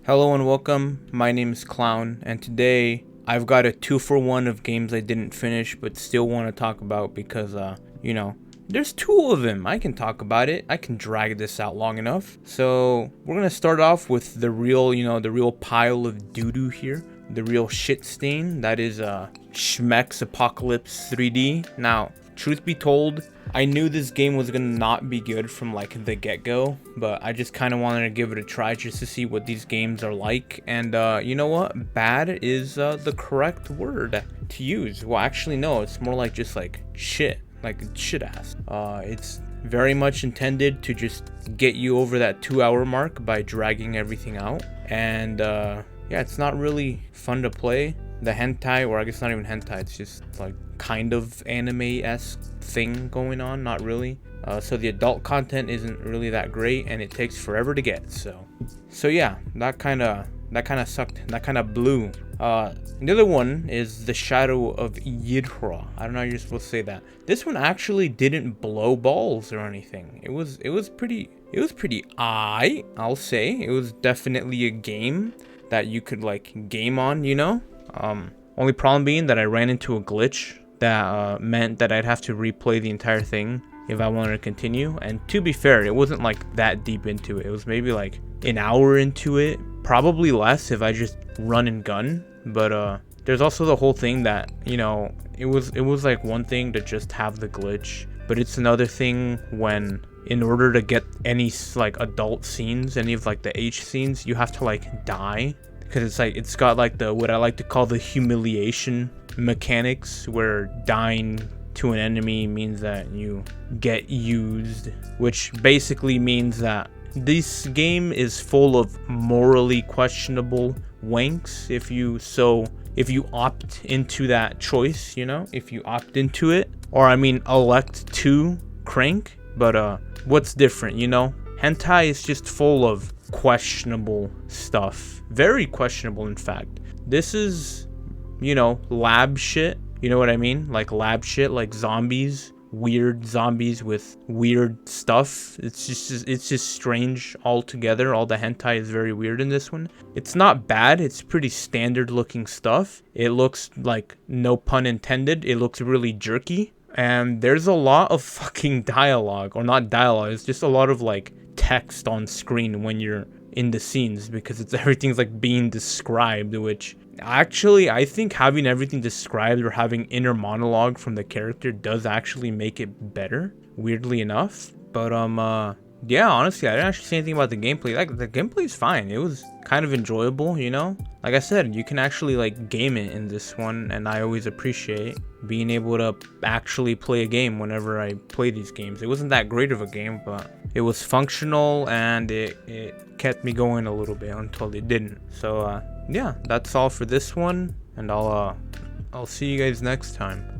Hello and welcome. My name is Clown, and today I've got a 2-for-1 of games I didn't finish but still want to talk about because, there's two of them. I can talk about it. I can drag this out long enough. So we're gonna start off with the real, the real pile of doo-doo here. The real shit stain. That is Schmeck's Apocalypse 3D. Now, truth be told, I knew this game was gonna not be good from like the get-go, but I just kind of wanted to give it a try just to see what these games are like. And you know what? Bad is the correct word to use. Well, actually, no. It's more like just like shit, like shit ass. It's very much intended to just get you over that 2-hour mark by dragging everything out. And yeah, it's not really fun to play. The hentai, or I guess not even hentai, it's just like kind of anime-esque thing going on, not really. So the adult content isn't really that great, and it takes forever to get. So yeah, that kind of sucked. That kind of blew. The other one is The Shadow of Yidhra. I don't know how you're supposed to say that. This one actually didn't blow balls or anything. It was pretty I'll say. It was definitely a game that you could like game on. Only problem being that I ran into a glitch that meant that I'd have to replay the entire thing if I wanted to continue. And to be fair, it wasn't like that deep into it. It was maybe like an hour into it, probably less if I just run and gun. But there's also the whole thing that, it was like one thing to just have the glitch, but it's another thing when, in order to get any like adult scenes, any of like the H scenes, you have to like die. Because it's got like what I like to call the humiliation mechanics, where dying to an enemy means that you get used, which basically means that this game is full of morally questionable wanks if you opt into that choice, if you opt into it, or elect to crank. But what's different, hentai is just full of questionable stuff, very questionable. In fact, this is lab shit, you know what I mean, like lab shit, like weird zombies with weird stuff. It's just strange altogether. All the hentai is very weird in this one. It's not bad, it's pretty standard looking stuff. It looks like, no pun intended, it looks really jerky. And there's a lot of fucking dialogue, or not dialogue, it's just a lot of like text on screen when you're in the scenes, because everything's like being described, which actually I think having everything described or having inner monologue from the character does actually make it better, weirdly enough. But yeah, honestly, I didn't actually say anything about the gameplay. Like, the gameplay is fine. It was kind of enjoyable, like I said, you can actually like game it in this one, and I always appreciate being able to actually play a game whenever I play these games. It wasn't that great of a game, but it was functional, and it kept me going a little bit until it didn't. So yeah, that's all for this one, and I'll see you guys next time.